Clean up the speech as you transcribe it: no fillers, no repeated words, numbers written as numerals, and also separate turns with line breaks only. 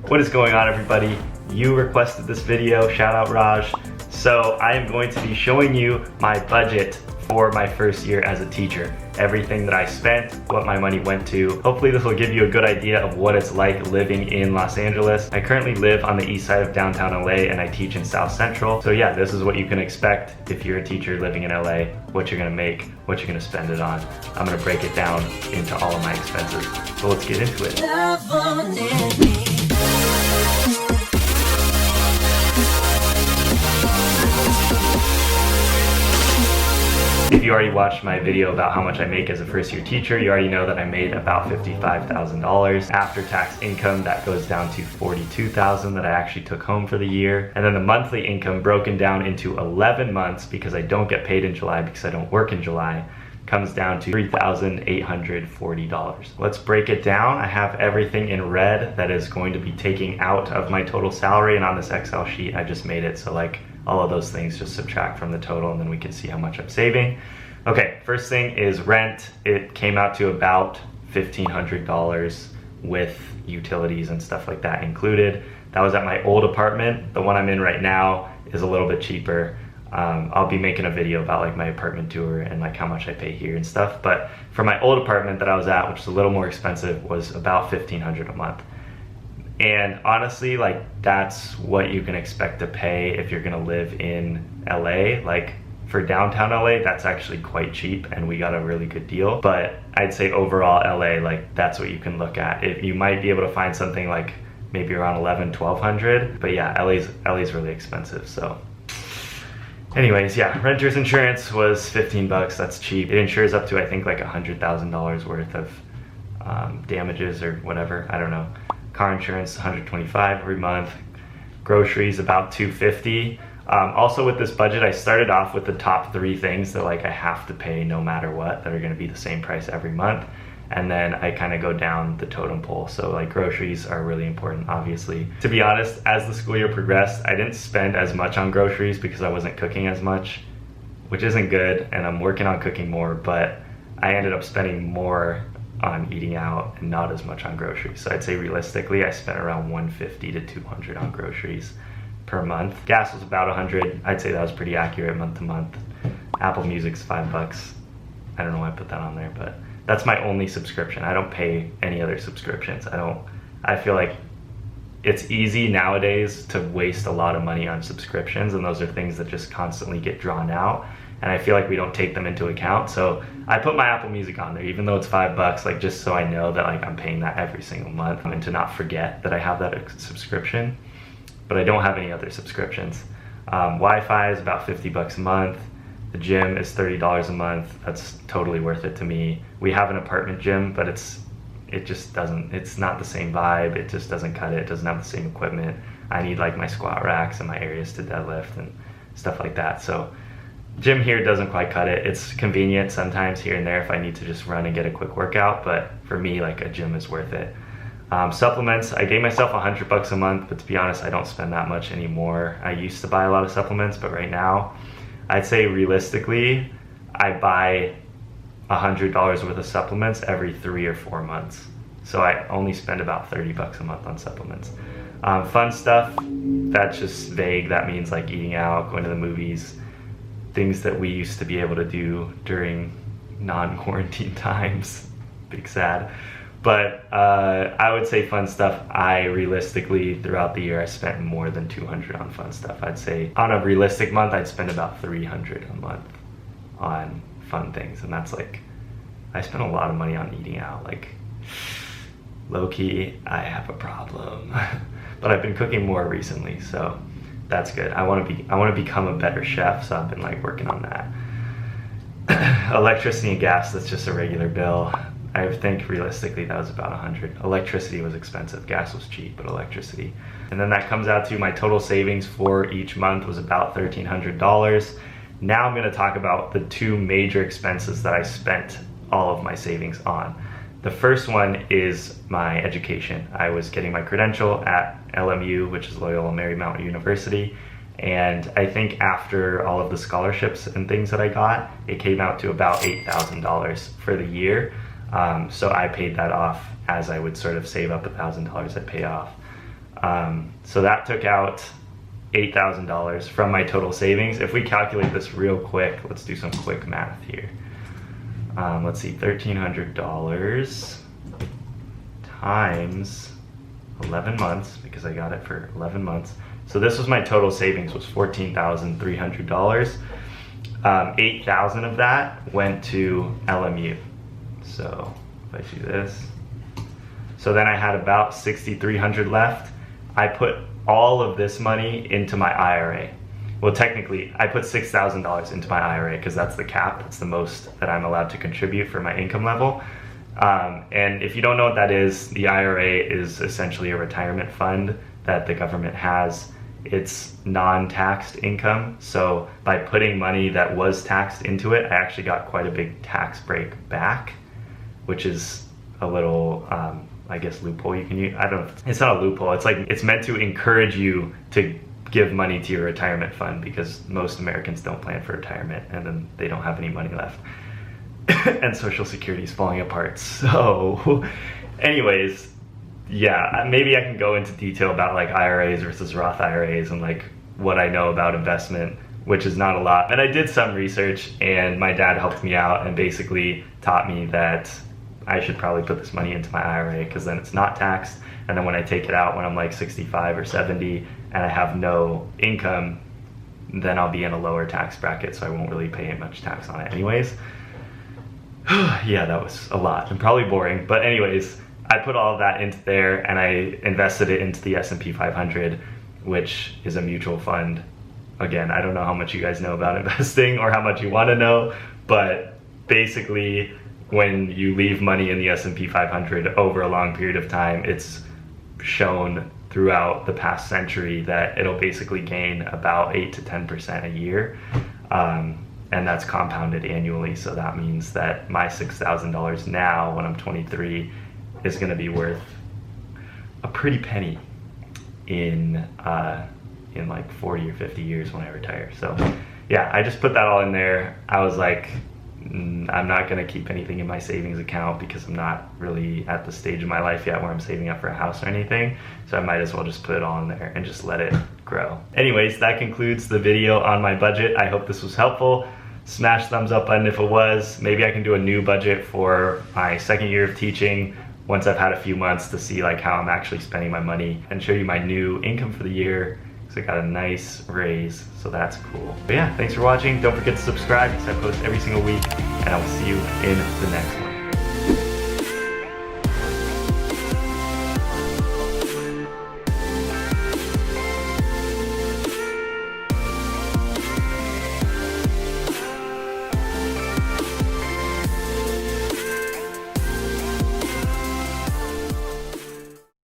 What is going on, everybody? You requested this video, shout out Raj. So I am going to be showing you my budget for my first year as a teacher. Everything that I spent, what my money went to. Hopefully this will give you a good idea of what it's like living in Los Angeles. I currently live on the east side of downtown LA and I teach in South Central. So yeah, this is what you can expect if you're a teacher living in LA, what you're gonna make, what you're gonna spend it on. I'm gonna break it down into all of my expenses. So let's get into it. If you already watched my video about how much I make as a first year teacher, you already know that I made about $55,000. After tax income, that goes down to $42,000 that I actually took home for the year. And then the monthly income broken down into 11 months because I don't get paid in July because I don't work in July, comes down to $3,840. Let's break it down. I have everything in red that is going to be taking out of my total salary, and on this Excel sheet I just made it so like all of those things just subtract from the total and then we can see how much I'm saving. Okay, first thing is rent. It came out to about $1,500 with utilities and stuff like that included. That was at my old apartment. The one I'm in right now is a little bit cheaper. I'll be making a video about like my apartment tour and like how much I pay here and stuff. But for my old apartment that I was at, which is a little more expensive, was about $1,500 a month. And honestly, like that's what you can expect to pay if you're gonna live in LA. Like for downtown LA, that's actually quite cheap and we got a really good deal. But I'd say overall LA, like that's what you can look at. If you might be able to find something like maybe around $1,100-1,200, but yeah, LA's really expensive. So anyways, yeah, renter's insurance was 15 bucks, that's cheap. It insures up to I think like $100,000 worth of damages or whatever, I don't know. Car insurance, $125 every month. Groceries, about $250. Also with this budget, I started off with the top 3 things that like I have to pay no matter what, that are gonna be the same price every month. And then I kind of go down the totem pole. So like groceries are really important, obviously. To be honest, as the school year progressed, I didn't spend as much on groceries because I wasn't cooking as much, which isn't good, and I'm working on cooking more, but I ended up spending more on eating out and not as much on groceries. So I'd say realistically, I spent around $150 to $200 on groceries per month. Gas was about $100. I'd say that was pretty accurate month to month. Apple Music's $5. I don't know why I put that on there, but that's my only subscription. I don't pay any other subscriptions. I feel like it's easy nowadays to waste a lot of money on subscriptions, and those are things that just constantly get drawn out. And I feel like we don't take them into account. So I put my Apple Music on there, even though it's $5, like just so I know that like I'm paying that every single month and to not forget that I have that subscription. But I don't have any other subscriptions. Wi-Fi is about 50 bucks a month. The gym is $30 a month. That's totally worth it to me. We have an apartment gym, but it's not the same vibe. It just doesn't cut it. It doesn't have the same equipment. I need like my squat racks and my areas to deadlift and stuff like that. So gym here doesn't quite cut it. It's convenient sometimes here and there if I need to just run and get a quick workout, but for me, like a gym is worth it. Supplements, I gave myself $100 a month, but to be honest, I don't spend that much anymore. I used to buy a lot of supplements, but right now, I'd say realistically, I buy $100 worth of supplements every 3 or 4 months. So I only spend about $30 a month on supplements. Fun stuff, that's just vague. That means like eating out, going to the movies, things that we used to be able to do during non-quarantine times. Big sad. But I would say fun stuff, I realistically, throughout the year, I spent more than $200 on fun stuff. I'd say on a realistic month, I'd spend about $300 a month on fun things. And that's like, I spend a lot of money on eating out. Like, low-key, I have a problem. But I've been cooking more recently, so that's good. I want to become a better chef, so I've been like working on that. Electricity and gas, that's just a regular bill. I think realistically that was about $100. Electricity was expensive, gas was cheap, but electricity. And then that comes out to my total savings for each month was about $1,300. Now I'm gonna talk about the 2 major expenses that I spent all of my savings on. The first one is my education. I was getting my credential at LMU, which is Loyola Marymount University. And I think after all of the scholarships and things that I got, it came out to about $8,000 for the year. So I paid that off as I would sort of save up $1,000 I'd pay off. So that took out $8,000 from my total savings. If we calculate this real quick, let's do some quick math here. Let's see, $1,300 times 11 months, because I got it for 11 months. So this was my total savings, was $14,300. 8,000 of that went to LMU. So if I do this, so then I had about 6,300 left. I put all of this money into my IRA. Well, technically, I put $6,000 into my IRA because that's the cap. That's the most that I'm allowed to contribute for my income level. And if you don't know what that is, the IRA is essentially a retirement fund that the government has. It's non-taxed income. So by putting money that was taxed into it, I actually got quite a big tax break back, which is a little, I guess, loophole you can use. I don't know. It's not a loophole. It's like, it's meant to encourage you to give money to your retirement fund because most Americans don't plan for retirement and then they don't have any money left. And Social Security is falling apart. So anyways, yeah, maybe I can go into detail about like IRAs versus Roth IRAs and like what I know about investment, which is not a lot. And I did some research and my dad helped me out and basically taught me that I should probably put this money into my IRA because then it's not taxed. And then when I take it out when I'm like 65 or 70 and I have no income, then I'll be in a lower tax bracket, so I won't really pay much tax on it anyways. Yeah, that was a lot and probably boring, but anyways, I put all of that into there and I invested it into the S&P 500, which is a mutual fund. Again, I don't know how much you guys know about investing or how much you want to know, but basically when you leave money in the S&P 500 over a long period of time, it's shown throughout the past century that it'll basically gain about 8 to 10% a year. And that's compounded annually. So that means that my $6,000 now when I'm 23 is gonna be worth a pretty penny in like 40 or 50 years when I retire. So yeah, I just put that all in there. I was like, I'm not gonna keep anything in my savings account because I'm not really at the stage of my life yet where I'm saving up for a house or anything. So I might as well just put it all in there and just let it grow. Anyways, that concludes the video on my budget. I hope this was helpful. Smash thumbs up button if it was. Maybe I can do a new budget for my second year of teaching once I've had a few months to see like how I'm actually spending my money and show you my new income for the year. So I got a nice raise, so that's cool. But yeah, thanks for watching. Don't forget to subscribe because I post every single week, and I will see you in the next one.